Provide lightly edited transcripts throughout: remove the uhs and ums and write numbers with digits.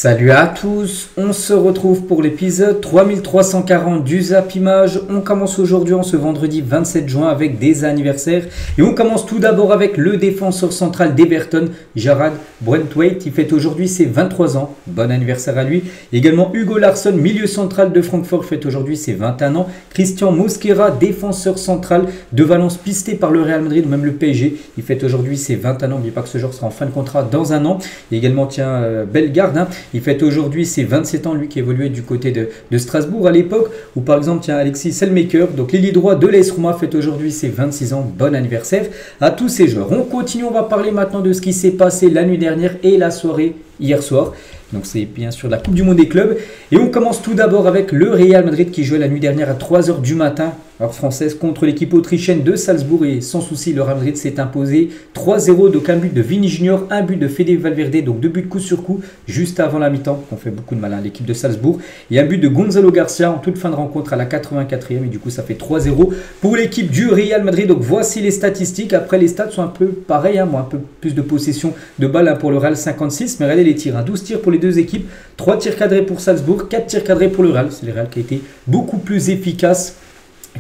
Salut à tous, on se retrouve pour l'épisode 3340 du Zap Image. On commence aujourd'hui en ce vendredi 27 juin avec des anniversaires. Et on commence tout d'abord avec le défenseur central d'Everton, Jarrad Branthwaite. Il fête aujourd'hui ses 23 ans. Bon anniversaire à lui. Également Hugo Larsson, milieu central de Francfort, fête aujourd'hui ses 21 ans. Christian Mosquera, défenseur central de Valence, pisté par le Real Madrid ou même le PSG. Il fête aujourd'hui ses 21 ans. N'oubliez pas que ce joueur sera en fin de contrat dans un an. Et également, Bellegarde, il fête aujourd'hui ses 27 ans, lui qui évoluait du côté de Strasbourg à l'époque, ou par exemple Alexis Selmaker, donc l'ailier droit de l'AS Roma, fête aujourd'hui ses 26 ans. Bon anniversaire à tous ces joueurs. On continue, on va parler maintenant de ce qui s'est passé la nuit dernière et la soirée hier soir. Donc c'est bien sûr la Coupe du Monde des clubs. Et on commence tout d'abord avec le Real Madrid qui jouait la nuit dernière à 3 h du matin, heure française, contre l'équipe autrichienne de Salzbourg. Et sans souci, le Real Madrid s'est imposé 3-0. Donc un but de Vini Junior, un but de Fede Valverde. Donc deux buts coup sur coup juste avant la mi-temps. On fait beaucoup de mal à l'équipe de Salzbourg. Et un but de Gonzalo Garcia en toute fin de rencontre à la 84e. Et du coup ça fait 3-0 pour l'équipe du Real Madrid. Donc voici les statistiques. Après les stats sont un peu pareils. Un peu plus de possession de balle pour le Real, 56. Mais regardez les tirs. 12 tirs pour les deux équipes, 3 tirs cadrés pour Salzbourg, 4 tirs cadrés pour le Real. C'est le Real qui a été beaucoup plus efficace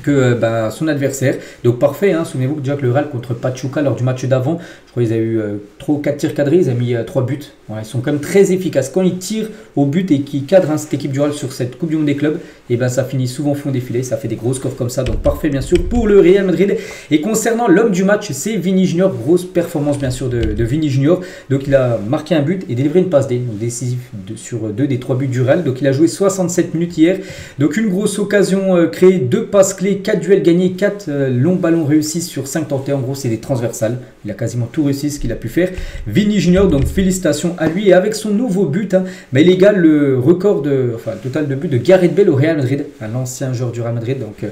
que son adversaire. Donc parfait, souvenez-vous que déjà que le Real contre Pachuca lors du match d'avant, je crois qu'ils avaient eu 3 ou 4 tirs cadrés, ils ont mis 3 buts. Ouais, ils sont quand même très efficaces. Quand ils tirent au but et qu'ils cadrent cette équipe du Real sur cette Coupe du Monde des clubs, et ça finit souvent fond défilé, ça fait des gros scores comme ça. Donc parfait bien sûr pour le Real Madrid. Et concernant l'homme du match, c'est Vini Junior. Grosse performance bien sûr de Vini Junior. Donc il a marqué un but et délivré une passe D, donc décisif sur 2 des 3 buts du Real. Donc il a joué 67 minutes hier. Donc une grosse occasion créée, 2 passes clés, 4 duels gagnés, 4 longs ballons réussis sur 5 tentés. En gros c'est des transversales. Il a quasiment tout réussi ce qu'il a pu faire. Vini Junior, donc félicitations à lui. Et avec son nouveau but, il égale le record le total de buts de Gareth Bale au Real Madrid, l'ancien joueur du Real Madrid. Donc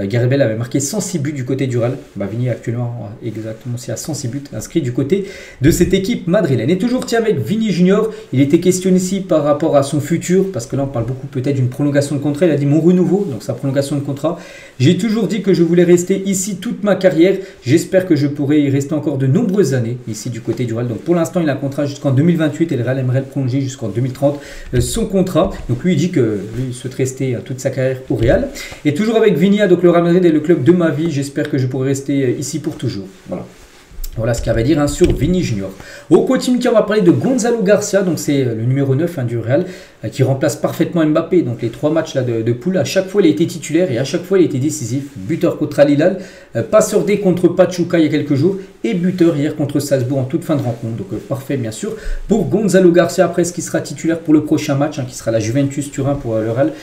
Gareth Bale avait marqué 106 buts du côté du Real. Vini actuellement exactement aussi à 106 buts inscrits du côté de cette équipe madrilène. Et toujours avec Vini Junior, il était questionné ici par rapport à son futur, parce que là on parle beaucoup peut-être d'une prolongation de contrat. Il a dit mon renouveau, donc sa prolongation de contrat. J'ai toujours dit que je voulais rester ici toute ma carrière. J'espère que je pourrai y rester encore de nombreuses années ici du côté du Real. Donc pour l'instant il a un contrat jusqu'en 2028 et le Real aimerait le prolonger jusqu'en 2030 son contrat. Donc lui il dit que lui il souhaite rester toute sa carrière au Real. Et toujours avec Vini, donc le Real Madrid est le club de ma vie. J'espère que je pourrai rester ici pour toujours. Voilà ce qu'il avait à dire sur Vini Junior. Au continue, on va parler de Gonzalo Garcia, donc c'est le numéro 9 du Real, qui remplace parfaitement Mbappé. Donc les 3 matchs de poule, à chaque fois il a été titulaire et à chaque fois il a été décisif. Buteur contre Al Hilal, passeur D contre Pachuca il y a quelques jours et buteur hier contre Salzbourg en toute fin de rencontre. Donc parfait bien sûr pour Gonzalo Garcia. Après ce qui sera titulaire pour le prochain match, qui sera la Juventus Turin pour le Real,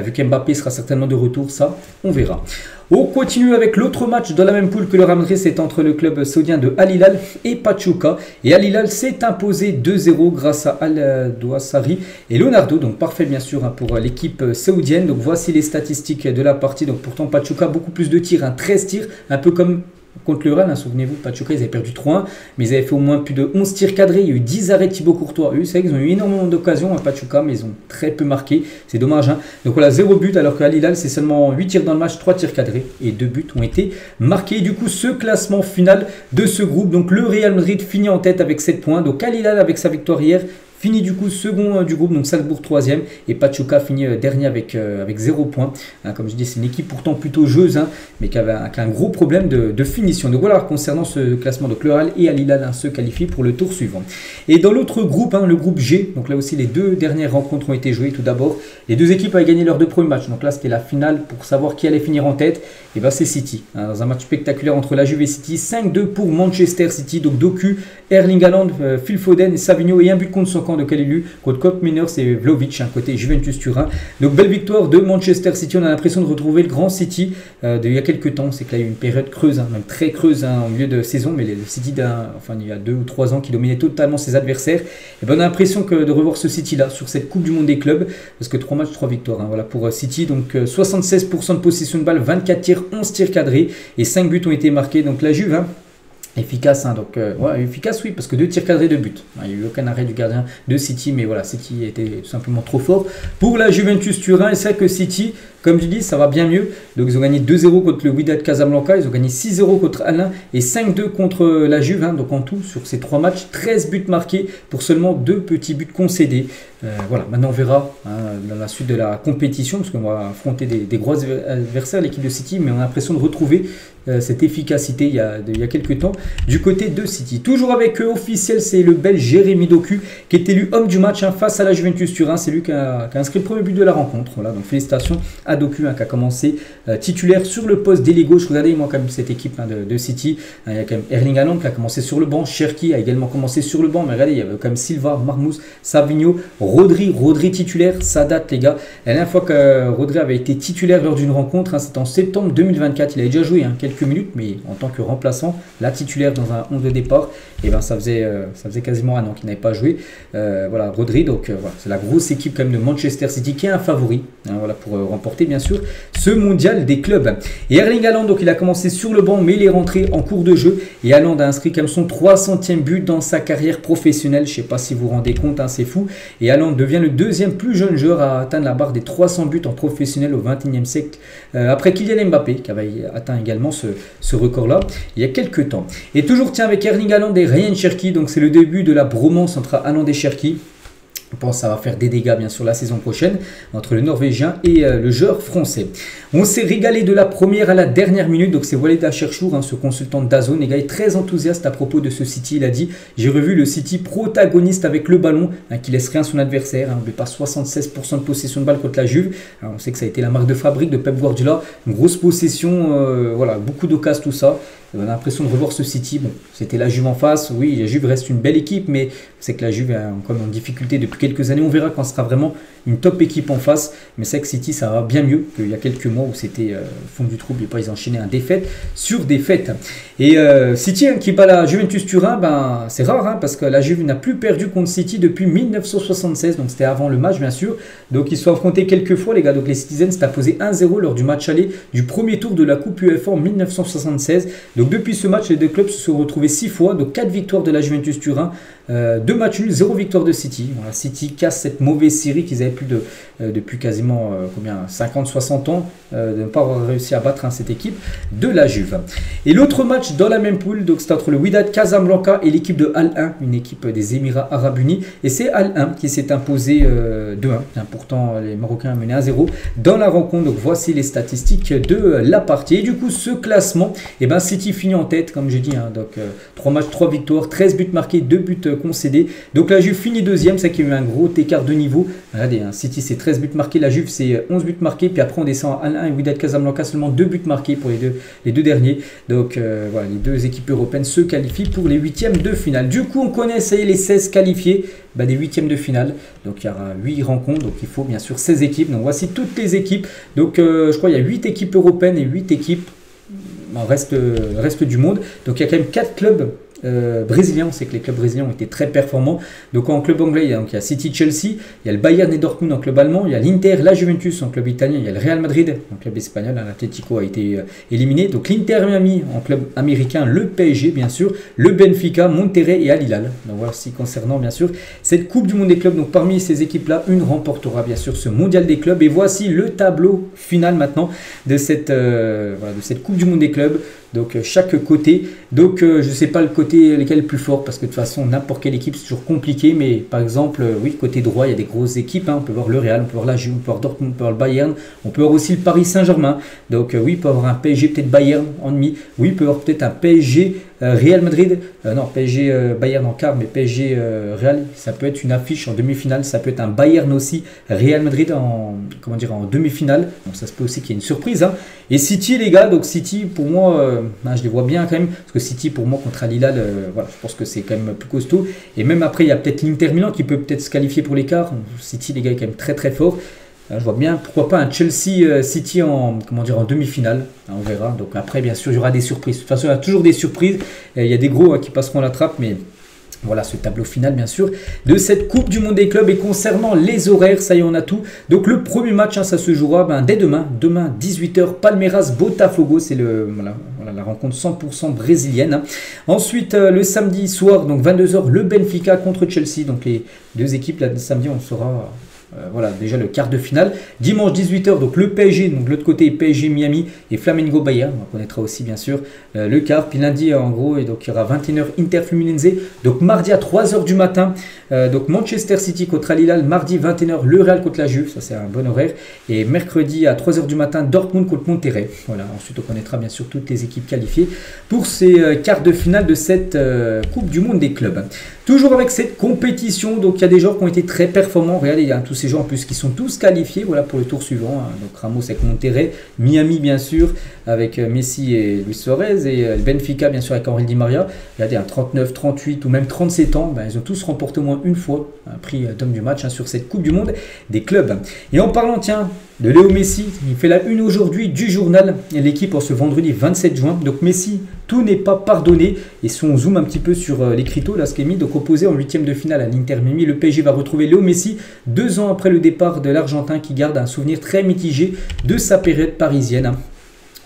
vu qu'Mbappé sera certainement de retour, ça on verra. On continue avec l'autre match dans la même poule que le Real Madrid, c'est entre le club saoudien de Al Hilal et Pachuca. Et Al Hilal s'est imposé 2-0 grâce à Al-Douassari et Leonardo. Donc parfait bien sûr pour l'équipe saoudienne. Donc voici les statistiques de la partie. Donc pourtant Pachuca beaucoup plus de tirs, 13 tirs, un peu comme contre le Real, souvenez-vous, Pachuca, ils avaient perdu 3-1, mais ils avaient fait au moins plus de 11 tirs cadrés. Il y a eu 10 arrêts de Thibaut Courtois. Eux, c'est vrai qu'ils ont eu énormément d'occasions à Pachuca, mais ils ont très peu marqué. C'est dommage. Donc voilà, 0 but, alors qu'à Hilal, c'est seulement 8 tirs dans le match, 3 tirs cadrés et 2 buts ont été marqués. Du coup, ce classement final de ce groupe, donc le Real Madrid finit en tête avec 7 points. Donc Al Hilal, avec sa victoire hier, finit du coup second du groupe, donc Salzbourg 3e et Pachuca finit dernier avec 0 points. Comme je dis, c'est une équipe pourtant plutôt joueuse, mais qui a un gros problème de finition. Donc voilà, concernant ce classement, donc le Real et Al Hilal se qualifient pour le tour suivant. Et dans l'autre groupe, le groupe G, donc là aussi les 2 dernières rencontres ont été jouées. Tout d'abord, les 2 équipes avaient gagné leurs 2 premiers matchs. Donc là, c'était la finale pour savoir qui allait finir en tête. Et c'est City, dans un match spectaculaire entre la Juve et City, 5-2 pour Manchester City. Donc Doku, Erling Haaland, Phil Foden et Savinho et un but contre son camp de Kalulu contre Kopp Miners et Vlahovic, côté Juventus Turin. Donc belle victoire de Manchester City. On a l'impression de retrouver le grand City d'il y a quelques temps. C'est que là il y a eu une période creuse, même très creuse en milieu de saison, mais le City il y a 2 ou 3 ans qui dominait totalement ses adversaires. Et on a l'impression de revoir ce City là sur cette Coupe du Monde des clubs, parce que 3 matchs, 3 victoires. Voilà pour City. Donc 76% de possession de balle, 24 tirs, 11 tirs cadrés et 5 buts ont été marqués. Donc la Juve, efficace, efficace oui, parce que 2 tirs cadrés, 2 buts. Il n'y a eu aucun arrêt du gardien de City, mais voilà, City était tout simplement trop fort pour la Juventus Turin. Et c'est vrai que City, comme je dis, ça va bien mieux. Donc ils ont gagné 2-0 contre le Wydad Casablanca, ils ont gagné 6-0 contre Alain et 5-2 contre la Juve. Donc en tout, sur ces 3 matchs, 13 buts marqués pour seulement 2 petits buts concédés. Voilà, maintenant on verra dans la suite de la compétition, parce qu'on va affronter des gros adversaires, l'équipe de City, mais on a l'impression de retrouver cette efficacité il y a quelques temps du côté de City. Toujours avec eux, officiel, c'est le Belge Jérémy Doku qui est élu homme du match face à la Juventus Turin. C'est lui qui a inscrit le premier but de la rencontre. Voilà, donc félicitations à Doku qui a commencé titulaire sur le poste d'ailier gauche. Regardez, moi quand même cette équipe de City, il y a quand même Erling Haaland qui a commencé sur le banc, Cherki a également commencé sur le banc, mais regardez, il y avait quand même Silva, Marmoush, Savinho, Rodri titulaire. Ça date les gars. La dernière fois que Rodri avait été titulaire lors d'une rencontre, c'était en septembre 2024. Il avait déjà joué quelques minutes, mais en tant que remplaçant, là titulaire dans un 11 de départ, et ben ça faisait quasiment un an qu'il n'avait pas joué. Voilà, Rodri, donc voilà, c'est la grosse équipe quand même de Manchester City qui est un favori, voilà, pour remporter bien sûr ce mondial des clubs. Et Erling Haaland, donc il a commencé sur le banc, mais il est rentré en cours de jeu, et Haaland a inscrit quand même son 300e but dans sa carrière professionnelle. Je sais pas si vous vous rendez compte, c'est fou. Et Haaland devient le deuxième plus jeune joueur à atteindre la barre des 300 buts en professionnel au XXIe siècle, après Kylian Mbappé qui avait atteint également ce record-là il y a quelques temps. Et toujours tiens avec Erling Haaland et Ryan Cherki, donc c'est le début de la bromance entre Haaland et Cherki. Je pense que ça va faire des dégâts bien sûr la saison prochaine entre le Norvégien et le joueur français. On s'est régalé de la première à la dernière minute. Donc c'est Walid Acharchour, ce consultant de DAZN. Les gars est très enthousiaste à propos de ce City. Il a dit: j'ai revu le City protagoniste avec le ballon, qui laisse rien à son adversaire. On ne pas 76% de possession de balle contre la Juve. Alors, on sait que ça a été la marque de fabrique de Pep Guardiola. Une grosse possession, voilà, beaucoup d'occasions, tout ça. On a l'impression de revoir ce City. Bon, c'était la Juve en face. Oui, la Juve reste une belle équipe, mais c'est que la Juve est encore en difficulté depuis quelques années. On verra quand ce sera vraiment une top équipe en face. Mais c'est que City, ça va bien mieux qu'il y a quelques mois où c'était fond du trou. Et pas, ils enchaînaient un défaite sur défaite. Et City qui bat la Juventus Turin, c'est rare parce que la Juve n'a plus perdu contre City depuis 1976. Donc c'était avant le match, bien sûr. Donc ils se sont affrontés quelques fois, les gars. Donc les Citizens s'est imposé 1-0 lors du match aller du premier tour de la Coupe UEFA en 1976. Donc depuis ce match, les deux clubs se sont retrouvés 6 fois, donc 4 victoires de la Juventus Turin, 2 matchs nuls, 0 victoire de City. Voilà, City casse cette mauvaise série qu'ils avaient plus depuis quasiment 50-60 ans de ne pas avoir réussi à battre cette équipe de la Juve. Et l'autre match dans la même poule, donc c'est entre le Wydad Casablanca et l'équipe de Al Ain, une équipe des Émirats Arabes Unis. Et c'est Al Ain qui s'est imposé 2-1. Pourtant, les Marocains menaient 1-0 dans la rencontre. Donc voici les statistiques de la partie. Et du coup, ce classement, City finit en tête, comme j'ai dit. Donc 3 matchs, 3 victoires, 13 buts marqués, 2 buts concédés. Donc la Juve finit deuxième, c'est qu'il y a eu un gros écart de niveau. Regardez, City c'est 13 buts marqués, la Juve c'est 11 buts marqués, puis après on descend à Al Ain et Wydad Casablanca, seulement 2 buts marqués pour les deux derniers. Donc voilà, les deux équipes européennes se qualifient pour les huitièmes de finale. Du coup on connaît, ça y est, les 16 qualifiés des huitièmes de finale. Donc il y aura 8 rencontres, donc il faut bien sûr 16 équipes. Donc voici toutes les équipes. Donc je crois qu'il y a 8 équipes européennes et 8 équipes reste du monde. Donc il y a quand même 4 clubs brésiliens. On sait que les clubs brésiliens ont été très performants. Donc en club anglais, il y a City, Chelsea, il y a le Bayern et Dortmund en club allemand, il y a l'Inter, la Juventus en club italien, il y a le Real Madrid en club espagnol, l'Atlético a été éliminé. Donc l'Inter Miami en club américain, le PSG bien sûr, le Benfica, Monterrey et Al Hilal. Donc voici concernant bien sûr cette Coupe du Monde des clubs. Donc parmi ces équipes-là, une remportera bien sûr ce mondial des clubs. Et voici le tableau final maintenant de cette Coupe du Monde des clubs. Donc chaque côté, donc je ne sais pas lequel est le plus fort, parce que de toute façon n'importe quelle équipe c'est toujours compliqué, mais par exemple oui, côté droit il y a des grosses équipes, on peut voir le Real, on peut voir la Juve, on peut voir Dortmund, on peut voir le Bayern, on peut voir aussi le Paris Saint-Germain. Donc oui, il peut avoir un PSG peut-être Bayern en demi, oui, il peut avoir peut-être un PSG Real Madrid, non PSG Bayern en quart, mais PSG Real, ça peut être une affiche en demi-finale, ça peut être un Bayern aussi Real Madrid en demi-finale. Donc ça se peut aussi qu'il y ait une surprise. Et City les gars, donc City pour moi je les vois bien quand même, parce que City pour moi contre Al Hilal, voilà, je pense que c'est quand même plus costaud. Et même après il y a peut-être l'Inter Milan qui peut peut-être se qualifier pour l'écart. City les gars est quand même très très fort. Je vois bien, pourquoi pas un Chelsea City en demi-finale, on verra. Donc après bien sûr il y aura des surprises. De toute façon il y a toujours des surprises, il y a des gros qui passeront la trappe, mais voilà ce tableau final bien sûr de cette Coupe du Monde des clubs. Et concernant les horaires, ça y est, on a tout. Donc le premier match ça se jouera dès demain 18h, Palmeiras Botafogo, c'est la rencontre 100% brésilienne. Ensuite le samedi soir, donc 22h, le Benfica contre Chelsea. Donc les deux équipes là, le samedi on saura voilà, déjà le quart de finale. Dimanche 18h, donc le PSG, donc de l'autre côté PSG Miami et Flamengo Bayern. On connaîtra aussi bien sûr le quart. Puis lundi en gros, et donc il y aura 21h Inter Fluminense. Donc mardi à 3h du matin, donc Manchester City contre Al Hilal. Mardi 21h le Real contre la Juve, ça c'est un bon horaire. Et mercredi à 3h du matin Dortmund contre Monterrey. Voilà, ensuite on connaîtra bien sûr toutes les équipes qualifiées pour ces quarts de finale de cette Coupe du Monde des clubs. Toujours avec cette compétition, donc il y a des joueurs qui ont été très performants. Regardez, il y a tous ces joueurs en plus qui sont tous qualifiés, voilà, pour le tour suivant. Donc Ramos avec Monterrey, Miami bien sûr avec Messi et Luis Suarez, et Benfica bien sûr avec Henry Di Maria. Regardez, 39, 38 ou même 37 ans, ils ont tous remporté au moins une fois un prix d'homme du match sur cette Coupe du Monde des clubs. Et en parlant, tiens, de Léo Messi, il fait la une aujourd'hui du journal et l'équipe en ce vendredi 27 juin. Donc Messi, tout n'est pas pardonné. Et si on zoome un petit peu sur l'écriteau, là, ce qui est mis, donc opposé en huitième de finale à l'Inter Miami, le PSG va retrouver Léo Messi 2 ans après le départ de l'Argentin qui garde un souvenir très mitigé de sa période parisienne.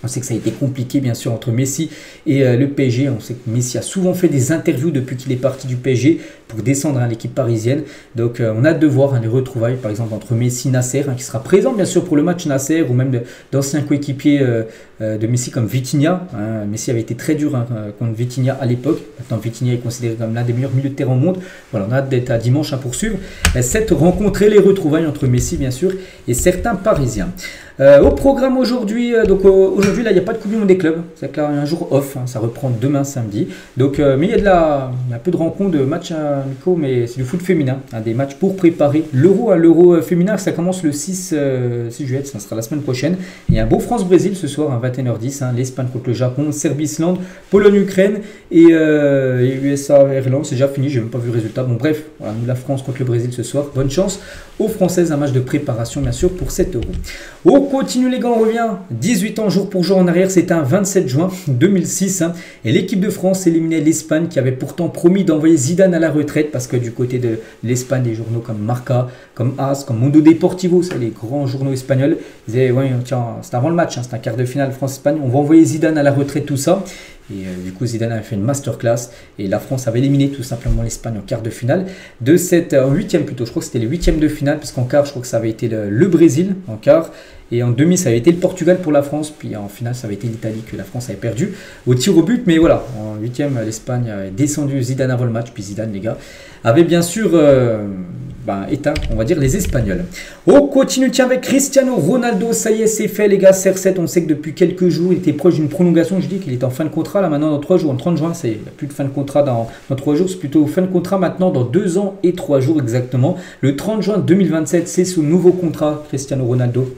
On sait que ça a été compliqué bien sûr entre Messi et le PSG. On sait que Messi a souvent fait des interviews depuis qu'il est parti du PSG pour descendre à l'équipe parisienne. Donc on a hâte de voir les retrouvailles par exemple entre Messi et Nasser qui sera présent bien sûr pour le match Nasser, ou même d'anciens coéquipiers de Messi comme Vitinha. Messi avait été très dur contre Vitinha à l'époque. Maintenant Vitinha est considéré comme l'un des meilleurs milieux de terrain au monde. Voilà, on a hâte d'être à dimanche pour suivre cette rencontre et les retrouvailles entre Messi bien sûr et certains Parisiens. Au programme aujourd'hui, aujourd'hui là il n'y a pas de Coupe du Monde des clubs, c'est que là il y a un jour off, ça reprend demain samedi. Donc, mais il y a un peu de rencontres, de matchs amicaux, mais c'est du foot féminin, des matchs pour préparer l'Euro. L'Euro féminin, ça commence le 6 juillet, ça sera la semaine prochaine. Il y a un beau France-Brésil ce soir à 21h10, l'Espagne contre le Japon, Serbie-Islande, Pologne-Ukraine et USA-Irlande, c'est déjà fini, j'ai même pas vu le résultat. Bon bref, voilà, nous la France contre le Brésil ce soir, bonne chance aux Françaises, un match de préparation bien sûr pour cet Euro. On continue les gars, on revient 18 ans jour pour jour en arrière, c'était un 27 juin 2006 et l'équipe de France éliminait l'Espagne qui avait pourtant promis d'envoyer Zidane à la retraite parce que du côté de l'Espagne, des journaux comme Marca, comme AS, comme Mundo Deportivo, c'est les grands journaux espagnols, ils disaient ouais, tiens, c'est avant le match, c'est un quart de finale France-Espagne, on va envoyer Zidane à la retraite, tout ça. Et du coup, Zidane avait fait une masterclass et la France avait éliminé tout simplement l'Espagne en quart de finale de cette, en huitième plutôt, je crois que c'était les huitièmes de finale, puisqu'en quart, je crois que ça avait été le Brésil en quart. Et en demi, ça avait été le Portugal pour la France. Puis en finale, ça avait été l'Italie que la France avait perdu au tir au but. Mais voilà, en huitième, l'Espagne avait descendu Zidane avant le match. Puis Zidane, les gars, avait bien sûr éteint, on va dire, les Espagnols. On continue, tiens, avec Cristiano Ronaldo. Ça y est, c'est fait, les gars. CR7, on sait que depuis quelques jours, il était proche d'une prolongation. Je dis qu'il est en fin de contrat, là, maintenant, dans 3 jours. En 30 juin, il n'y a plus de fin de contrat dans 3 jours. C'est plutôt fin de contrat maintenant dans 2 ans et 3 jours exactement. Le 30 juin 2027, c'est sous nouveau contrat, Cristiano Ronaldo.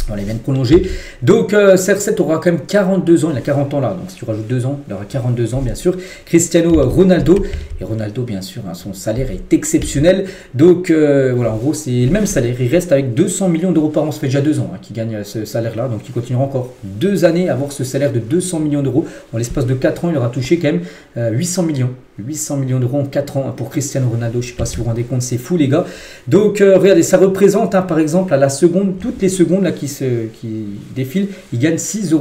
Voilà, il vient de prolonger. Donc CR7 aura quand même 42 ans, il a 40 ans là, donc si tu rajoutes 2 ans, il aura 42 ans bien sûr. Cristiano Ronaldo, et Ronaldo bien sûr, son salaire est exceptionnel. Donc voilà, en gros c'est le même salaire, il reste avec 200 millions d'euros par an, ça fait déjà 2 ans qu'il gagne ce salaire là, donc il continuera encore 2 années à avoir ce salaire de 200 millions d'euros. En l'espace de 4 ans, il aura touché quand même 800 millions d'euros en 4 ans pour Cristiano Ronaldo. Je ne sais pas si vous vous rendez compte, c'est fou les gars. Donc regardez, ça représente par exemple à la seconde, toutes les secondes là qui défilent, il gagne 6,50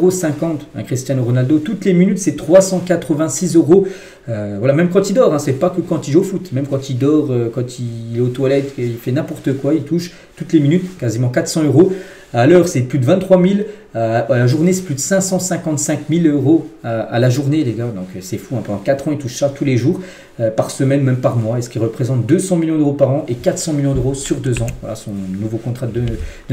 €, Cristiano Ronaldo. Toutes les minutes, c'est 386 €. Voilà, même quand il dort, c'est pas que quand il joue au foot, même quand il dort, quand il est aux toilettes, il fait n'importe quoi, il touche toutes les minutes, quasiment 400 €. À l'heure, c'est plus de 23 000. À la journée, c'est plus de 555 000 € à la journée, les gars. Donc, c'est fou. Pendant 4 ans, il touche ça tous les jours, par semaine, même par mois. Et ce qui représente 200 millions d'euros par an et 400 millions d'euros sur 2 ans. Voilà son nouveau contrat de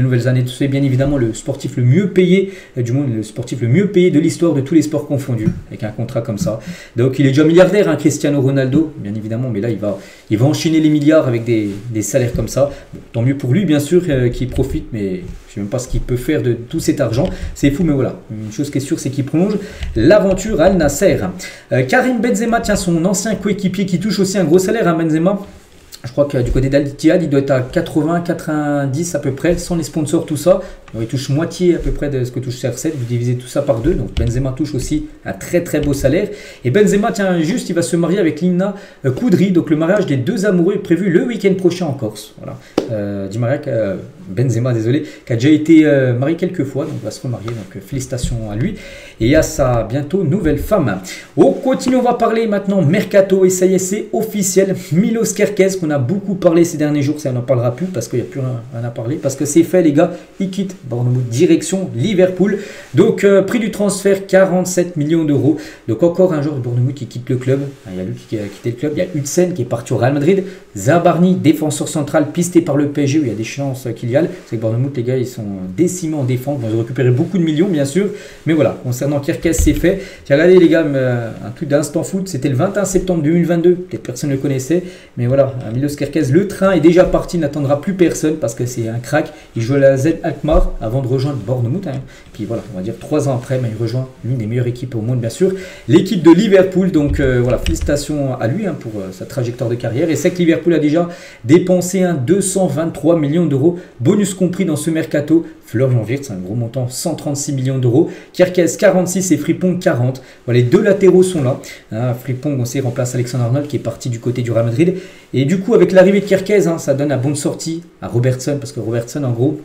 nouvelles années. C'est bien évidemment le sportif le mieux payé du monde, le sportif le mieux payé de l'histoire de tous les sports confondus, avec un contrat comme ça. Donc, il est déjà milliardaire, Cristiano Ronaldo, bien évidemment. Mais là, il va enchaîner les milliards avec des salaires comme ça. Bon, tant mieux pour lui, bien sûr, qu'il profite, mais je ne sais même pas ce qu'il peut faire de tout cet argent. C'est fou, mais voilà. Une chose qui est sûre, c'est qu'il prolonge l'aventure Al Nasser. Karim Benzema, tiens, son ancien coéquipier qui touche aussi un gros salaire, Benzema. Je crois que du côté d'Al Ittihad, il doit être à 80, 90 à peu près, sans les sponsors, tout ça. Donc, il touche moitié à peu près de ce que touche CR7. Vous divisez tout ça par 2. Donc Benzema touche aussi un très très beau salaire. Et Benzema, tiens, juste, il va se marier avec Lina Koudry. Donc le mariage des deux amoureux est prévu le week-end prochain en Corse. Voilà. Benzema, désolé, qui a déjà été marié quelques fois, donc va se remarier. Donc félicitations à lui et à sa bientôt nouvelle femme. On continue, on va parler maintenant mercato. Et ça y est, c'est officiel. Milos Kerkez, qu'on a beaucoup parlé ces derniers jours, ça n'en parlera plus parce qu'il n'y a plus rien à parler. Parce que c'est fait les gars, il quitte Bournemouth direction Liverpool. Donc prix du transfert 47 millions d'euros. Donc encore un joueur de Bournemouth qui quitte le club. Il y a lui qui a quitté le club, il y a Hudson qui est parti au Real Madrid. Zabarni, défenseur central pisté par le PSG où il y a des chances qu'il y aille. C'est que Bournemouth les gars ils sont décimés en défense. Ils ont récupéré beaucoup de millions bien sûr. Mais voilà, concernant Kerkez c'est fait. J'ai regardé les gars un truc d'instant foot, c'était le 21 septembre 2022. Peut-être personne ne le connaissait. Mais voilà, Milos Kerkez, le train est déjà parti, n'attendra plus personne parce que c'est un crack. Il joue à la Z Alkmaar avant de rejoindre Bournemouth. Puis voilà, on va dire 3 ans après, mais il rejoint l'une des meilleures équipes au monde, bien sûr, l'équipe de Liverpool. Donc voilà, félicitations à lui pour sa trajectoire de carrière. Et c'est que Liverpool a déjà dépensé 223 millions d'euros, bonus compris dans ce mercato. Florian Wirtz, un gros montant, 136 millions d'euros. Kerkez 46 et Frimpong 40. Voilà, les deux latéraux sont là. Frimpong, on sait, remplace Alexander Arnold qui est parti du côté du Real Madrid. Et du coup, avec l'arrivée de Kerkez, ça donne la bonne sortie à Robertson, parce que Robertson, en gros,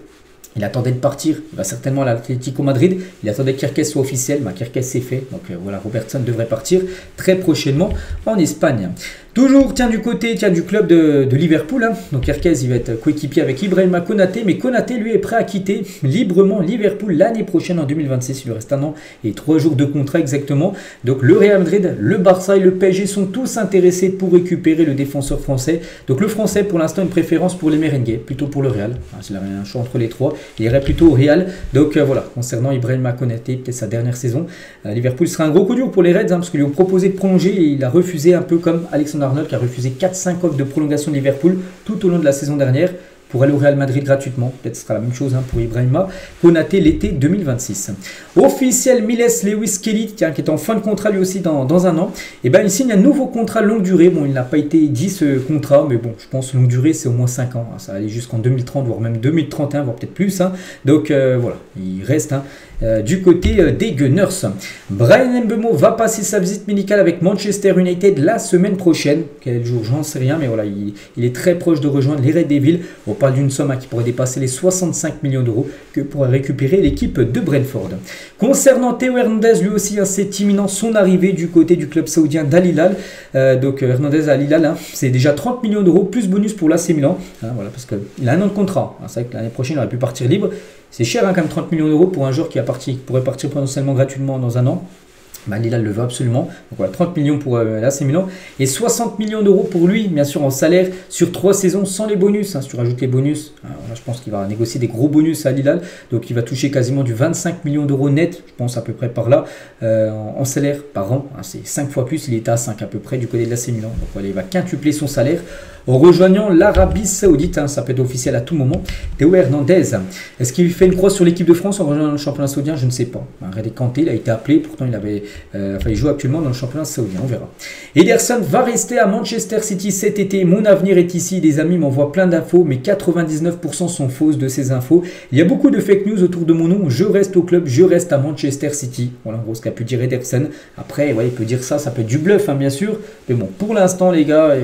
il attendait de partir, il va certainement à l'Atlético Madrid, il attendait que Kerkez soit officiel, Kerkez c'est fait, donc voilà, Robertson devrait partir très prochainement en Espagne. Toujours, tiens, du côté du club de Liverpool, donc Kerkez il va être coéquipier avec Ibrahima Konaté, mais Konaté lui est prêt à quitter librement Liverpool l'année prochaine en 2026, il lui reste 1 an et 3 jours de contrat exactement. Donc le Real Madrid, le Barça et le PSG sont tous intéressés pour récupérer le défenseur français. Donc le français pour l'instant une préférence pour les merengues, plutôt pour le Real, s'il avait un choix entre les trois, il irait plutôt au Real. Donc voilà, concernant Ibrahima Konaté, peut-être sa dernière saison, Liverpool sera un gros coup dur pour les Reds, parce qu'ils lui ont proposé de prolonger et il a refusé, un peu comme Alexander Arnold qui a refusé 4-5 offres de prolongation de Liverpool tout au long de la saison dernière pour aller au Real Madrid gratuitement. Peut-être ce sera la même chose pour Ibrahima Konaté l'été 2026. Officiel, Miles Lewis Kelly, qui est en fin de contrat lui aussi dans 1 an. Et il signe un nouveau contrat longue durée. Bon, il n'a pas été dit ce contrat, mais bon, je pense longue durée, c'est au moins 5 ans. Ça va aller jusqu'en 2030, voire même 2031, voire peut-être plus. Donc voilà, il reste du côté des Gunners. Brian Mbeumo va passer sa visite médicale avec Manchester United la semaine prochaine. Quel jour, j'en sais rien, mais voilà, il est très proche de rejoindre les Red Devils. On parle d'une somme qui pourrait dépasser les 65 millions d'euros que pourrait récupérer l'équipe de Brentford. Concernant Théo Hernandez, lui aussi, c'est imminent son arrivée du côté du club saoudien d'Al Hilal. Donc Hernandez à Al Hilal, c'est déjà 30 millions d'euros plus bonus pour l'AC Milan. Voilà, parce qu'il a 1 an de contrat. C'est vrai que l'année prochaine, il aurait pu partir libre. C'est cher quand même 30 millions d'euros pour un joueur qui pourrait partir potentiellement gratuitement dans 1 an. Hilal le veut absolument. Donc voilà, 30 millions pour l'AC Milan et 60 millions d'euros pour lui, bien sûr en salaire sur 3 saisons sans les bonus. Si tu rajoutes les bonus, voilà, je pense qu'il va négocier des gros bonus à Hilal. Donc il va toucher quasiment du 25 millions d'euros net, je pense à peu près par là, en salaire par an. C'est 5 fois plus, il était à 5 à peu près du côté de l'AC Milan. Donc voilà, il va quintupler son salaire en rejoignant l'Arabie Saoudite. Ça peut être officiel à tout moment. Théo Hernandez, est-ce qu'il fait une croix sur l'équipe de France en rejoignant le championnat saoudien? Je ne sais pas. Redé Kanté, il a été appelé, pourtant il joue actuellement dans le championnat saoudien, on verra. Ederson va rester à Manchester City cet été. Mon avenir est ici, des amis m'envoient plein d'infos, mais 99% sont fausses de ces infos. Il y a beaucoup de fake news autour de mon nom. Je reste au club, je reste à Manchester City. Voilà en gros ce qu'a pu dire Ederson. Après, ouais, il peut dire ça peut être du bluff, bien sûr. Mais bon, pour l'instant, les gars,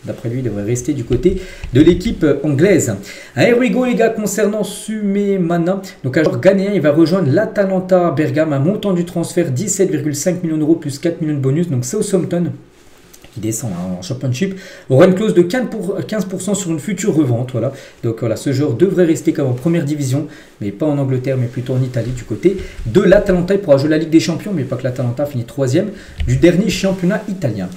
d'après lui, il devrait rester du côté de l'équipe anglaise. Here we go, les gars, concernant Sumemana. Donc, un joueur ghanéen, il va rejoindre l'Atalanta Bergame. Un montant du transfert 17,5 millions d'euros plus 4 millions de bonus. Donc, Southampton qui descend en Championship, aura une clause de 15% sur une future revente. Voilà. Donc voilà, ce joueur devrait rester comme en première division, mais pas en Angleterre, mais plutôt en Italie, du côté de l'Atalanta. Il pourra jouer la Ligue des Champions, mais pas que l'Atalanta finit 3e du dernier championnat italien.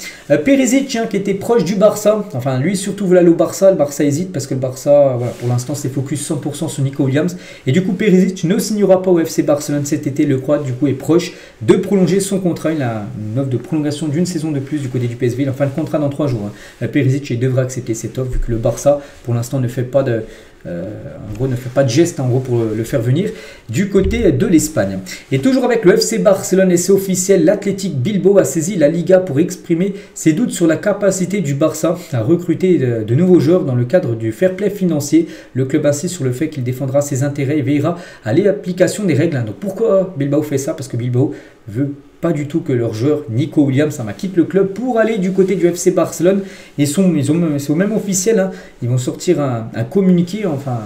Perisic, qui était proche du Barça, enfin lui surtout voulait aller au Barça, le Barça hésite parce que le Barça, voilà, pour l'instant, c'est focus 100% sur Nico Williams. Et du coup, Perisic ne signera pas au FC Barcelone cet été. Le Croate, du coup, est proche de prolonger son contrat. Il a une offre de prolongation d'une saison de plus du côté du PSV. En fin de contrat dans 3 jours. Perisic devra accepter cette offre vu que le Barça pour l'instant ne fait pas de geste en gros pour le faire venir du côté de l'Espagne. Et toujours avec le FC Barcelone, et c'est officiel, l'Athletic Bilbao a saisi la Liga pour exprimer ses doutes sur la capacité du Barça à recruter de nouveaux joueurs dans le cadre du fair play financier. Le club insiste sur le fait qu'il défendra ses intérêts et veillera à l'application des règles. Donc pourquoi Bilbao fait ça? Parce que Bilbao veut pas du tout que leur joueur Nico Williams quitte le club pour aller du côté du FC Barcelone. C'est au même officiel, ils vont sortir un communiqué, enfin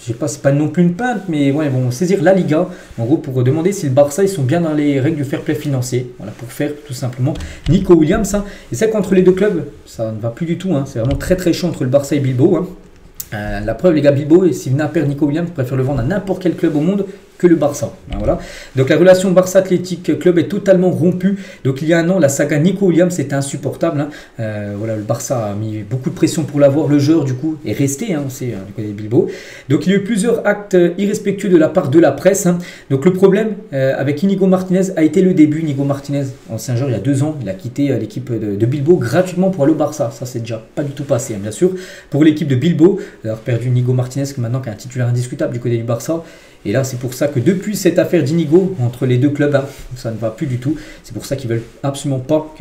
je sais pas, c'est pas non plus une plainte, mais ouais, ils vont saisir la Liga, en gros, pour demander si le Barça, ils sont bien dans les règles du fair play financier. Voilà, pour faire tout simplement Nico Williams. Hein. Et c'est qu'entre les deux clubs, ça ne va plus du tout. Hein. C'est vraiment très très chaud entre le Barça et Bilbao. Hein. La preuve, les gars, Bilbao, et s'il venait à perdre Nico Williams, il préfère le vendre à n'importe quel club au monde que le Barça. Voilà. Donc la relation Barça Athletic Club est totalement rompue. Donc il y a un an, la saga Nico Williams était insupportable. Hein. Voilà, le Barça a mis beaucoup de pression pour l'avoir. Le joueur, du coup, est resté, hein, on sait, du côté de Bilbao. Donc il y a eu plusieurs actes irrespectueux de la part de la presse. Hein. Donc le problème avec Inigo Martinez a été le début. Inigo Martinez, ancien joueur, il y a 2 ans, il a quitté l'équipe de Bilbao gratuitement pour aller au Barça. Ça, c'est déjà pas du tout passé, hein, bien sûr. Pour l'équipe de Bilbao, d'avoir perdu Inigo Martinez, qui maintenant est un titulaire indiscutable du côté du Barça. Et là, c'est pour ça que depuis cette affaire d'Inigo, entre les deux clubs, hein, ça ne va plus du tout. C'est pour ça qu'ils veulent absolument pas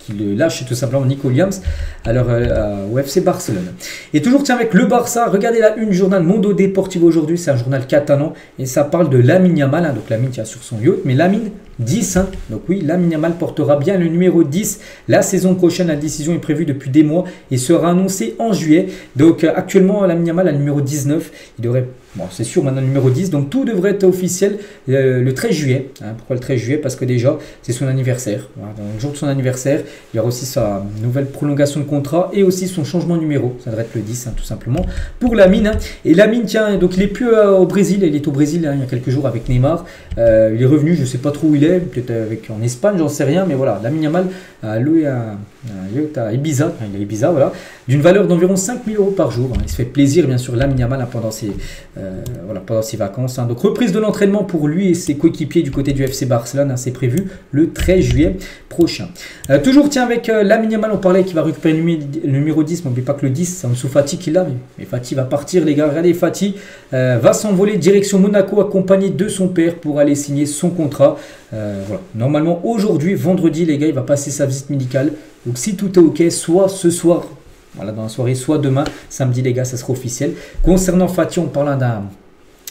qu'il lâche tout simplement Nico Williams au FC Barcelone. Et toujours tiens avec le Barça, regardez la une journal Mundo Deportivo aujourd'hui, c'est un journal catalan et ça parle de Lamine Yamal, hein, donc Lamine qui a sur son yacht, mais Lamine 10, hein, donc oui, Lamine Yamal portera bien le numéro 10 la saison prochaine. La décision est prévue depuis des mois et sera annoncée en juillet. Donc actuellement, Lamine Yamal a le numéro 19, il devrait, bon c'est sûr maintenant le numéro 10, donc tout devrait être officiel le 13 juillet. Hein. Pourquoi le 13 juillet? Parce que déjà c'est son anniversaire. Voilà, donc, le jour de son anniversaire, il y aura aussi sa nouvelle prolongation de contrat et aussi son changement de numéro. Ça devrait être le 10, hein, tout simplement pour Lamine. Hein. Et Lamine, tiens, donc il est plus au Brésil, il est au Brésil, hein, il y a quelques jours avec Neymar. Il est revenu, je ne sais pas trop où il est, peut-être en Espagne, j'en sais rien, mais voilà, Lamine Yamal a loué à Ibiza, il est à Ibiza, voilà, d'une valeur d'environ 5 000 € par jour. Hein. Il se fait plaisir, bien sûr, Lamine Yamal, hein, pendant ses vacances. Hein. Donc reprise de l'entraînement pour lui et ses coéquipiers du côté du FC Barcelone, hein, c'est prévu le 13 juillet prochain. Toujours, tiens, avec Lamine Yamal, on parlait qu'il va récupérer le numéro 10, mais n'oubliez pas que le 10, c'est Ansu Fati qui l'a, mais Fati va partir, les gars, regardez, Fati va s'envoler direction Monaco, accompagné de son père pour aller signer son contrat. Voilà. Normalement, aujourd'hui, vendredi, les gars, il va passer sa visite médicale. Donc, si tout est OK, soit ce soir, voilà, dans la soirée, soit demain, samedi, les gars, ça sera officiel. Concernant Fati, on parle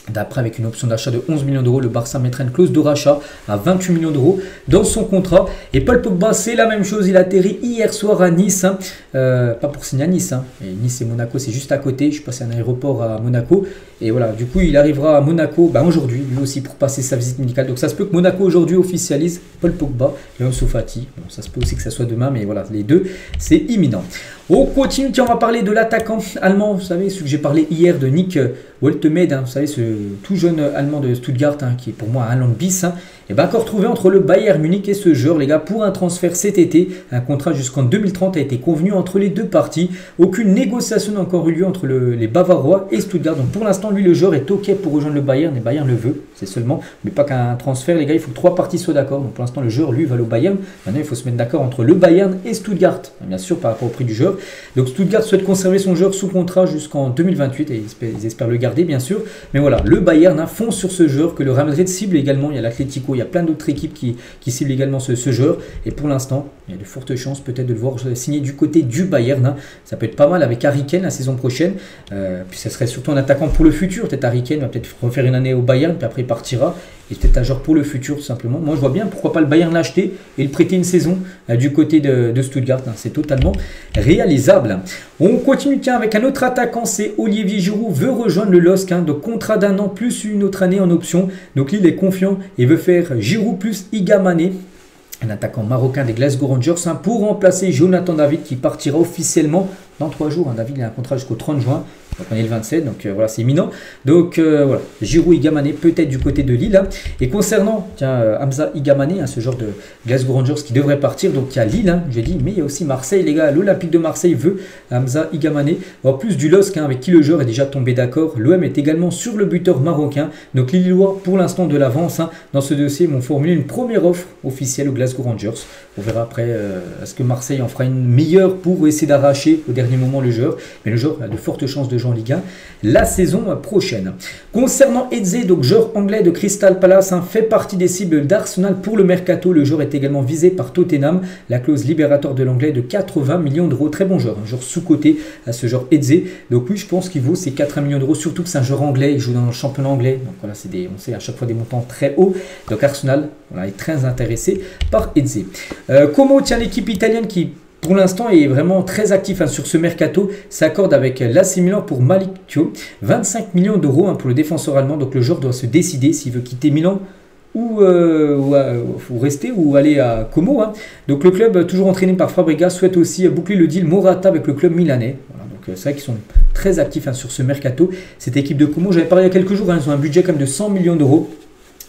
d'après, avec une option d'achat de 11 millions d'euros, le Barça mettra une clause de rachat à 28 millions d'euros dans son contrat. Et Paul Pogba, c'est la même chose. Il a atterri hier soir à Nice. Hein. Pas pour signer à Nice. Hein. Et Nice et Monaco, c'est juste à côté. Je suis passé à un aéroport à Monaco. Et voilà, du coup, il arrivera à Monaco aujourd'hui, lui aussi, pour passer sa visite médicale. Donc, ça se peut que Monaco aujourd'hui officialise Paul Pogba et Ansu Fati. Bon, ça se peut aussi que ça soit demain, mais voilà, les deux, c'est imminent. On continue, tiens, on va parler de l'attaquant allemand. Vous savez, celui que j'ai parlé hier de Nick Woltemade, hein, vous savez, ce tout jeune allemand de Stuttgart, hein, qui est pour moi un Haaland bis. Hein, et bien, encore trouvé entre le Bayern Munich et ce joueur, les gars, pour un transfert cet été. Un contrat jusqu'en 2030 a été convenu entre les deux parties. Aucune négociation n'a encore eu lieu entre les Bavarois et Stuttgart. Donc, pour l'instant, lui, le joueur est OK pour rejoindre le Bayern et Bayern le veut. C'est seulement, mais pas qu'un transfert, les gars, il faut que 3 parties soient d'accord. Donc, pour l'instant, le joueur, lui, va au Bayern. Maintenant, il faut se mettre d'accord entre le Bayern et Stuttgart. Bien sûr, par rapport au prix du joueur. Donc, Stuttgart souhaite conserver son joueur sous contrat jusqu'en 2028 et ils espèrent le garder, bien sûr. Mais voilà, le Bayern, hein, fonce sur ce joueur que le Real Madrid cible également. Il y a l'Atlético, il y a plein d'autres équipes qui ciblent également ce joueur. Et pour l'instant, il y a de fortes chances peut-être de le voir signer du côté du Bayern. Hein. Ça peut être pas mal avec Harry Kane la saison prochaine. Puis ça serait surtout un attaquant pour le futur. Peut-être Harry Kane va peut-être refaire une année au Bayern, puis après il partira. Et peut-être un joueur pour le futur, tout simplement. Moi, je vois bien pourquoi pas le Bayern l'acheter et le prêter une saison du côté de Stuttgart. Hein. C'est totalement réalisable. On continue, tiens, avec un autre attaquant, c'est Olivier Giroud, veut rejoindre le LOSC. Hein, donc, contrat d'1 an plus une autre année en option. Donc, il est confiant et veut faire Giroud plus Iga Mané, un attaquant marocain des Glasgow Rangers, hein, pour remplacer Jonathan David qui partira officiellement dans 3 jours. Hein. David il a un contrat jusqu'au 30 juin. Donc on est le 27, donc voilà, c'est imminent. Donc voilà, Giroud Iga Mané peut-être du côté de Lille. Hein. Et concernant Hamza Iga Mané, hein, ce genre de Glasgow Rangers qui devrait partir, donc il y a Lille, hein, j'ai dit, mais il y a aussi Marseille, les gars. L'Olympique de Marseille veut Hamza Iga Mané. En plus du LOSC, hein, avec qui le joueur est déjà tombé d'accord. L'OM est également sur le buteur marocain. Donc les Lillois, pour l'instant, de l'avance. Hein, dans ce dossier, vont formuler une première offre officielle aux Glasgow Rangers. On verra après, est-ce que Marseille en fera une meilleure pour essayer d'arracher au dernier moment le joueur. Mais le joueur a de fortes chances de jouer en Ligue 1 la saison prochaine. Concernant Eze, donc joueur anglais de Crystal Palace, hein, fait partie des cibles d'Arsenal pour le mercato. Le joueur est également visé par Tottenham. La clause libératoire de l'anglais de 80 millions d'euros. Très bon joueur, un joueur sous-coté à ce joueur Eze. Donc oui, je pense qu'il vaut ces 80 millions d'euros, surtout que c'est un joueur anglais, il joue dans le championnat anglais. Donc voilà, c'est on sait à chaque fois des montants très hauts. Donc Arsenal voilà, est très intéressé par Eze. Como tient l'équipe italienne qui pour l'instant est vraiment très actif sur ce mercato, s'accorde avec l'AC Milan pour Malick Thiaw, 25 millions d'euros pour le défenseur allemand. Donc le joueur doit se décider s'il veut quitter Milan ou rester ou aller à Como. Donc le club, toujours entraîné par Fabregas, souhaite aussi boucler le deal Morata avec le club milanais. Voilà, donc c'est vrai qu'ils sont très actifs sur ce mercato. Cette équipe de Como, j'avais parlé il y a quelques jours, ils ont un budget quand même de 100 millions d'euros.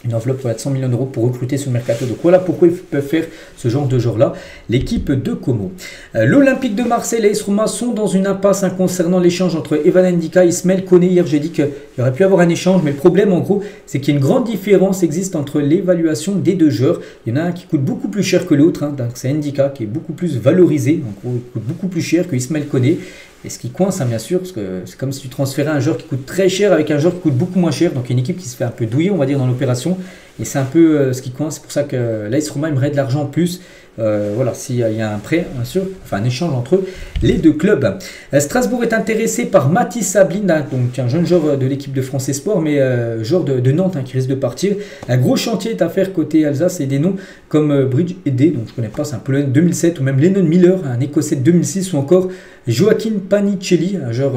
Une enveloppe de 100 millions d'euros pour recruter ce mercato. Donc voilà pourquoi ils peuvent faire ce genre de joueur-là. L'équipe de Como. L'Olympique de Marseille et l'AS Roma sont dans une impasse concernant l'échange entre Evan Ndika et Ismaël Koné. Hier, j'ai dit qu'il aurait pu y avoir un échange, mais le problème, en gros, c'est qu'il y a une grande différence existe entre l'évaluation des deux joueurs. Il y en a un qui coûte beaucoup plus cher que l'autre. Donc c'est Ndika qui est beaucoup plus valorisé. En gros, il coûte beaucoup plus cher que Ismaël Koné. Et ce qui coince, bien sûr, parce que c'est comme si tu transférais un joueur qui coûte très cher avec un joueur qui coûte beaucoup moins cher. Donc il y a une équipe qui se fait un peu douiller, on va dire, dans l'opération. Et c'est un peu ce qui coince. C'est pour ça que l'AS Roma aimerait de l'argent en plus. Voilà, s'il y a un prêt, bien sûr, enfin un échange entre les deux clubs. Strasbourg est intéressé par Mathis Sablin, donc un jeune joueur de l'équipe de France Espoir, mais joueur de Nantes qui risque de partir. Un gros chantier est à faire côté Alsace et des noms comme Bridge Ede, donc je ne connais pas, c'est un Polonais de 2007, ou même Lennon Miller, un Écossais de 2006, ou encore Joaquin Panicelli, un joueur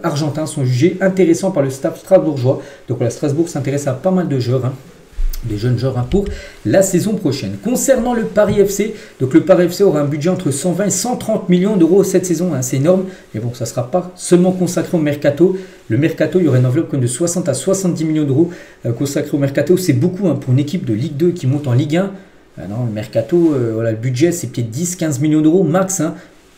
argentin, sont jugés intéressants par le staff strasbourgeois. Donc voilà, Strasbourg s'intéresse à pas mal de joueurs. Des jeunes joueurs pour la saison prochaine. Concernant le Paris FC, donc le Paris FC aura un budget entre 120 et 130 millions d'euros cette saison, c'est énorme, mais bon, ça ne sera pas seulement consacré au mercato. Le mercato, il y aura une enveloppe de 60 à 70 millions d'euros consacrée au mercato. C'est beaucoup pour une équipe de Ligue 2 qui monte en Ligue 1. Non, le mercato, voilà, le budget, c'est peut-être 10-15 millions d'euros max.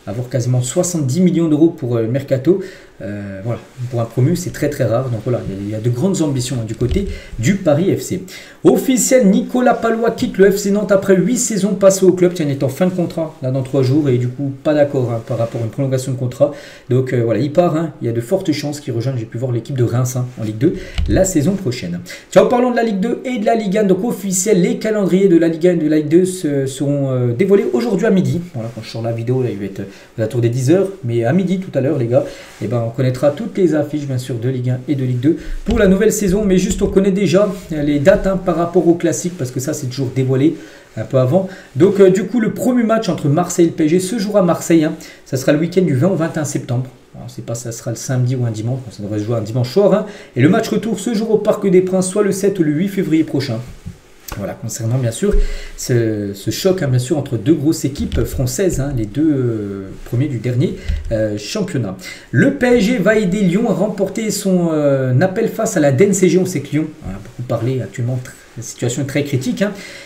Avoir quasiment 70 millions d'euros pour le mercato, voilà, pour un promu, c'est très très rare. Donc voilà, il y a de grandes ambitions du côté du Paris FC. Officiel, Nicolas Pallois quitte le FC Nantes après 8 saisons passées au club. Tiens, il est en fin de contrat là dans 3 jours et du coup pas d'accord par rapport à une prolongation de contrat. Donc voilà, il part. Il y a de fortes chances qu'il rejoigne. J'ai pu voir l'équipe de Reims en Ligue 2 la saison prochaine. Tiens, en parlant de la Ligue 2 et de la Ligue 1, donc officiel, les calendriers de la Ligue 1 et de la Ligue 2 seront dévoilés aujourd'hui à midi. Voilà, quand je sors la vidéo, là, il va être aux alentours des 10h, mais à midi tout à l'heure, les gars, et ben, on connaîtra toutes les affiches, bien sûr, de Ligue 1 et de Ligue 2 pour la nouvelle saison. Mais juste, on connaît déjà les dates par rapport au classique, parce que ça, c'est toujours dévoilé un peu avant. Donc, du coup, le premier match entre Marseille et le PSG se jouera à Marseille. Ça sera le week-end du 20 au 21 septembre. Alors, je ne sais pas si ça sera le samedi ou un dimanche. Ça devrait se jouer un dimanche soir. Et le match retour se jouera au Parc des Princes, soit le 7 ou le 8 février prochain. Voilà, concernant bien sûr ce choc bien sûr entre deux grosses équipes françaises, les deux premiers du dernier championnat. Le PSG va aider Lyon à remporter son appel face à la DNCG. On sait que Lyon, on a beaucoup parlé actuellement, la situation est très critique.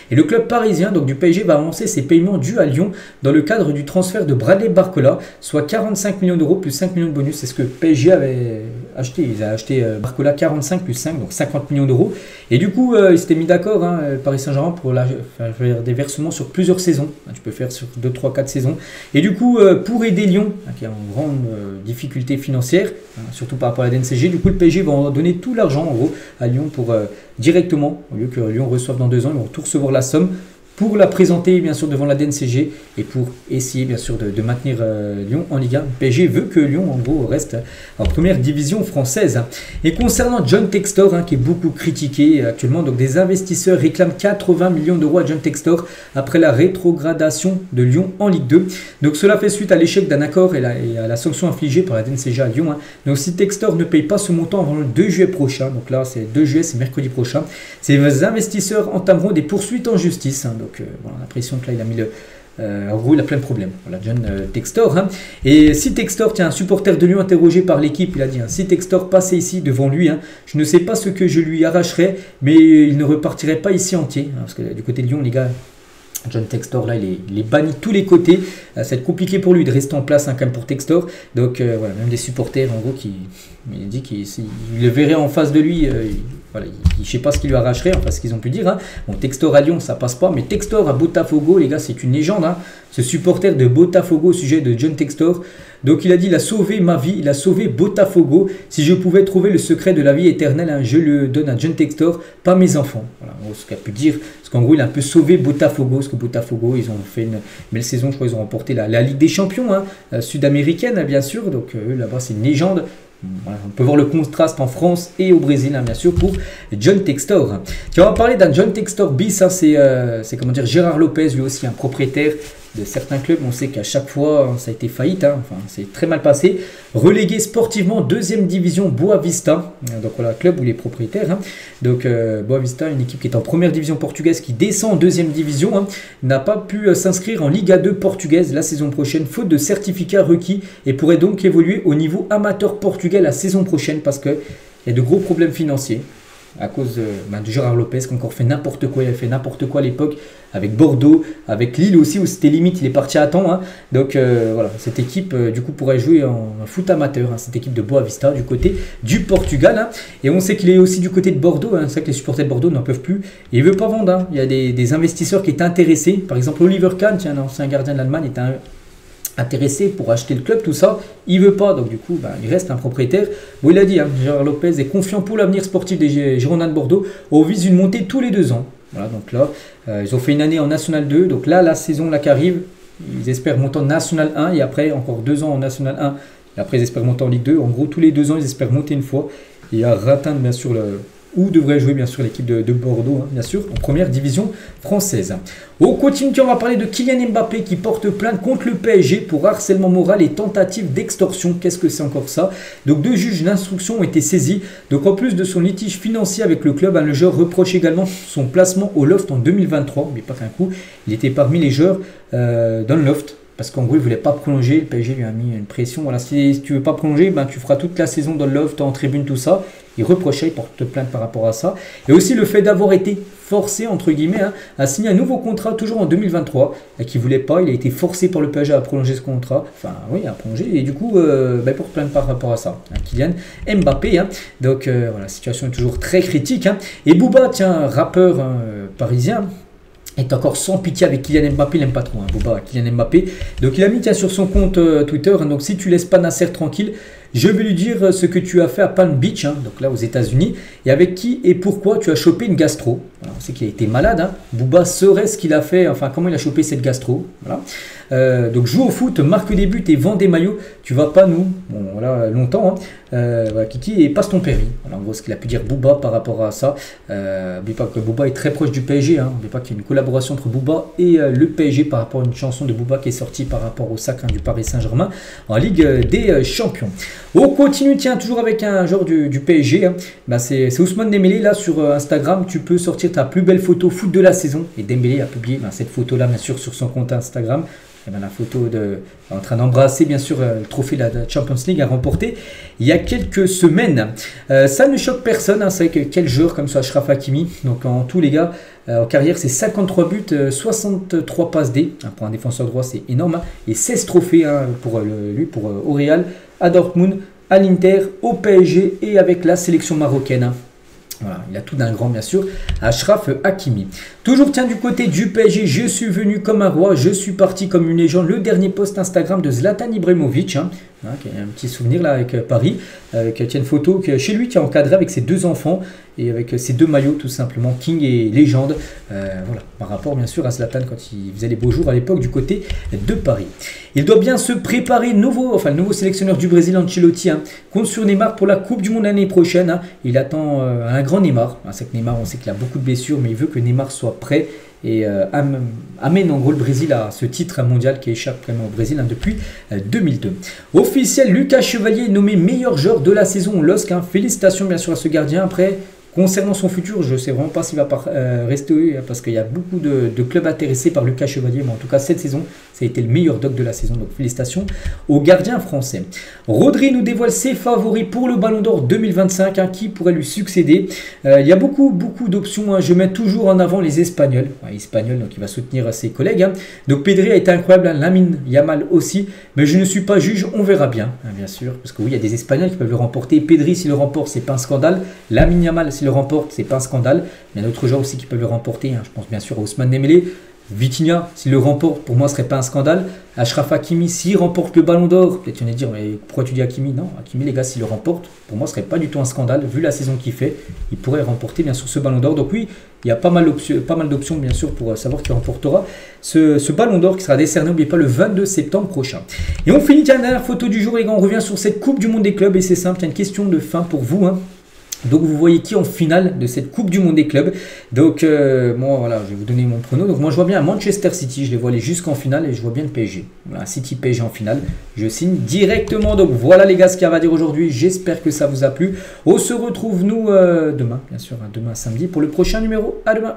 Et le club parisien donc, du PSG va avancer ses paiements dus à Lyon dans le cadre du transfert de Bradley Barcola, soit 45 millions d'euros plus 5 millions de bonus. C'est ce que PSG avait acheté. Ils avaient acheté Barcola 45 plus 5, donc 50 millions d'euros. Et du coup, ils s'étaient mis d'accord, le Paris Saint-Germain, pour faire des versements sur plusieurs saisons. Tu peux faire sur 2, 3, 4 saisons. Et du coup, pour aider Lyon, qui a une grande difficulté financière, surtout par rapport à la DNCG, du coup, le PSG va donner tout l'argent, en gros, à Lyon pour directement, au lieu que Lyon reçoive dans 2 ans, ils vont tout recevoir la somme pour la présenter bien sûr devant la DNCG et pour essayer bien sûr de maintenir Lyon en Ligue 1. Le PSG veut que Lyon en gros reste en première division française. Et concernant John Textor qui est beaucoup critiqué actuellement, donc des investisseurs réclament 80 millions d'euros à John Textor après la rétrogradation de Lyon en Ligue 2. Donc cela fait suite à l'échec d'un accord et à la sanction infligée par la DNCG à Lyon. Donc si Textor ne paye pas ce montant avant le 2 juillet prochain, donc là c'est 2 juillet, c'est mercredi prochain, ces investisseurs entameront des poursuites en justice. Donc voilà, on a l'impression que là il a mis en gros il a plein de problèmes. Voilà, John Textor. Et si Textor, tiens, un supporter de Lyon interrogé par l'équipe, il a dit si Textor passait ici devant lui, je ne sais pas ce que je lui arracherais, mais il ne repartirait pas ici entier. Parce que du côté de Lyon, les gars, John Textor, là, il est banni de tous les côtés. Ça va être compliqué pour lui de rester en place quand même pour Textor. Donc, voilà, même des supporters, en gros, il dit qu'il le verrait en face de lui. Voilà, je ne sais pas ce qu'il lui arracherait, enfin ce qu'ils ont pu dire. Bon, Textor à Lyon, ça passe pas. Mais Textor à Botafogo, les gars, c'est une légende. Ce supporter de Botafogo au sujet de John Textor. Donc, il a dit, il a sauvé ma vie, il a sauvé Botafogo. Si je pouvais trouver le secret de la vie éternelle, je le donne à John Textor, pas mes enfants. Voilà, ce qu'il a pu dire. Parce qu'en gros, il a un peu sauvé Botafogo. Parce que Botafogo, ils ont fait une belle saison. Je crois qu'ils ont remporté la Ligue des Champions sud-américaine, bien sûr. Donc, eux, là-bas, c'est une légende. Voilà, on peut voir le contraste en France et au Brésil, bien sûr, pour John Textor. Tiens, on va parler d'un John Textor bis. C'est comment dire, Gérard Lopez, lui aussi un propriétaire de certains clubs. On sait qu'à chaque fois, ça a été faillite. Hein. Enfin, c'est très mal passé. Relégué sportivement, deuxième division, Boavista. Donc voilà, club où les propriétaires. Hein. Donc Boavista, une équipe qui est en première division portugaise, qui descend en deuxième division, hein, n'a pas pu s'inscrire en Liga 2 portugaise la saison prochaine, faute de certificat requis, et pourrait donc évoluer au niveau amateur portugais la saison prochaine parce qu'il y a de gros problèmes financiers. À cause de Gérard Lopez qui a encore fait n'importe quoi. Il a fait n'importe quoi à l'époque avec Bordeaux, avec Lille aussi où c'était limite, il est parti à temps. Hein. Donc voilà, cette équipe du coup pourrait jouer en foot amateur, hein, cette équipe de Boavista du côté du Portugal. Hein. Et on sait qu'il est aussi du côté de Bordeaux. Hein. C'est vrai que les supporters de Bordeaux n'en peuvent plus. Et il ne veut pas vendre. Hein. Il y a des investisseurs qui étaient intéressés. Par exemple, Oliver Kahn, un ancien gardien de l'Allemagne, est intéressé pour acheter le club, tout ça, il veut pas, donc du coup il reste un propriétaire. Bon, il a dit, hein, Gérard Lopez est confiant pour l'avenir sportif des Girondins de Bordeaux, on vise une montée tous les 2 ans. Voilà, donc là, ils ont fait une année en National 2, donc là, la saison là qui arrive, ils espèrent monter en National 1, et après encore 2 ans en National 1, et après ils espèrent monter en Ligue 2, en gros tous les 2 ans ils espèrent monter une fois, et atteindre bien sûr où devrait jouer bien sûr l'équipe de Bordeaux, hein, bien sûr, en première division française. On continue, on va parler de Kylian Mbappé qui porte plainte contre le PSG pour harcèlement moral et tentative d'extorsion. Qu'est-ce que c'est encore ça? Donc 2 juges d'instruction ont été saisis. Donc en plus de son litige financier avec le club, hein, le joueur reproche également son placement au loft en 2023. Mais pas qu'un coup, il était parmi les joueurs dans le loft. Parce qu'en gros, il ne voulait pas prolonger. Le PSG lui a mis une pression. Voilà, si tu ne veux pas prolonger, tu feras toute la saison dans le loft, en tribune, tout ça. Il reprochait, il porte plainte par rapport à ça. Et aussi le fait d'avoir été forcé, entre guillemets, hein, à signer un nouveau contrat, toujours en 2023, qui ne voulait pas. Il a été forcé par le PSG à prolonger ce contrat. Enfin, oui, à prolonger. Et du coup, il porte plainte par rapport à ça. Hein, Kylian Mbappé. Hein. Donc, voilà, la situation est toujours très critique. Hein. Et Booba, tiens, rappeur parisien, est encore sans pitié avec Kylian Mbappé, il n'aime pas trop, hein, Booba, Kylian Mbappé. Donc il a mis sur son compte Twitter, hein, donc si tu laisses pas Nasser tranquille, je vais lui dire ce que tu as fait à Palm Beach, hein, donc là aux États-Unis, et avec qui et pourquoi tu as chopé une gastro. Alors, on sait qu'il a été malade, hein. Booba saurait ce qu'il a fait, enfin comment il a chopé cette gastro. Voilà. Donc joue au foot, marque des buts et vend des maillots, tu vas pas nous, bon voilà, longtemps, hein. Voilà, Kiki, et passe ton permis. Voilà, en gros ce qu'il a pu dire Booba par rapport à ça. N'oubliez pas que Booba est très proche du PSG, hein. N'oubliez pas qu'il y a une collaboration entre Booba et le PSG par rapport à une chanson de Booba qui est sortie par rapport au sac, hein, du Paris Saint-Germain en Ligue des Champions. On continue, tiens, toujours avec un joueur du PSG, hein. C'est Ousmane Dembélé, là sur Instagram, tu peux sortir ta plus belle photo foot de la saison, et Dembélé a publié cette photo là bien sûr sur son compte Instagram. La photo en train d'embrasser bien sûr le trophée de la Champions League à remporter il y a quelques semaines. Ça ne choque personne, hein, c'est vrai que quel joueur comme ça, Achraf Hakimi. Donc en tout les gars, en carrière c'est 53 buts, 63 passes D, hein, pour un défenseur droit c'est énorme, hein, et 16 trophées, hein, pour lui, pour au Real, à Dortmund, à l'Inter, au PSG et avec la sélection marocaine. Hein. Voilà, il a tout d'un grand bien sûr, Achraf Hakimi. Toujours tiens du côté du PSG, je suis venu comme un roi, je suis parti comme une légende. Le dernier post Instagram de Zlatan Ibrahimovic, hein, qui a un petit souvenir là avec Paris, qui a une photo chez lui qui est encadré avec ses 2 enfants et avec ses 2 maillots tout simplement, King et Légende. Voilà, par rapport bien sûr à Zlatan quand il faisait les beaux jours à l'époque du côté de Paris. Il doit bien se préparer, le nouveau sélectionneur du Brésil, Ancelotti, hein, compte sur Neymar pour la Coupe du Monde l'année prochaine. Hein. Il attend un grand Neymar. Hein, c'est que Neymar, on sait qu'il a beaucoup de blessures, mais il veut que Neymar soit prêt et amène en gros le Brésil à ce titre mondial qui échappe vraiment au Brésil, hein, depuis 2002. Officiel, Lucas Chevalier est nommé meilleur joueur de la saison au LOSC. Hein. Félicitations bien sûr à ce gardien. Après, concernant son futur, je ne sais vraiment pas s'il va rester, parce qu'il y a beaucoup de clubs intéressés par Lucas Chevalier, mais en tout cas cette saison, ça a été le meilleur doc de la saison, donc félicitations au gardien français. Rodri nous dévoile ses favoris pour le Ballon d'Or 2025, hein, qui pourrait lui succéder. Il y a beaucoup d'options, hein. Je mets toujours en avant les Espagnols, donc il va soutenir ses collègues. Hein. Donc Pedri a été incroyable, hein. Lamine Yamal aussi, mais je ne suis pas juge, on verra bien, hein, bien sûr, parce que oui, il y a des Espagnols qui peuvent le remporter. Pedri, s'il le remporte, c'est pas un scandale. Lamine Yamal, s'il le remporte, c'est pas un scandale. Il y a d'autres joueurs aussi qui peuvent le remporter, hein. Je pense bien sûr à Ousmane Dembélé. Vitinha, s'il le remporte, pour moi, ce serait pas un scandale. Achraf Hakimi, s'il remporte le Ballon d'Or, peut-être tu vas dire, mais pourquoi tu dis Hakimi? Non, Hakimi, les gars, s'il le remporte, pour moi, ce serait pas du tout un scandale. Vu la saison qu'il fait, il pourrait remporter, bien sûr, ce Ballon d'Or. Donc oui, il y a pas mal d'options, bien sûr, pour savoir qui remportera ce Ballon d'Or qui sera décerné, n'oubliez pas, le 22 septembre prochain. Et on finit, la dernière photo du jour, les gars, on revient sur cette Coupe du Monde des clubs, et c'est simple, il y a une question de fin pour vous, hein. Donc vous voyez qui en finale de cette Coupe du Monde des clubs. Donc moi voilà, je vais vous donner mon prono. Donc moi je vois bien Manchester City, je les vois aller jusqu'en finale et je vois bien le PSG. Voilà, City PSG en finale, je signe directement. Donc voilà les gars ce qu'il y a à dire aujourd'hui. J'espère que ça vous a plu. On se retrouve nous demain, bien sûr, demain samedi pour le prochain numéro. À demain.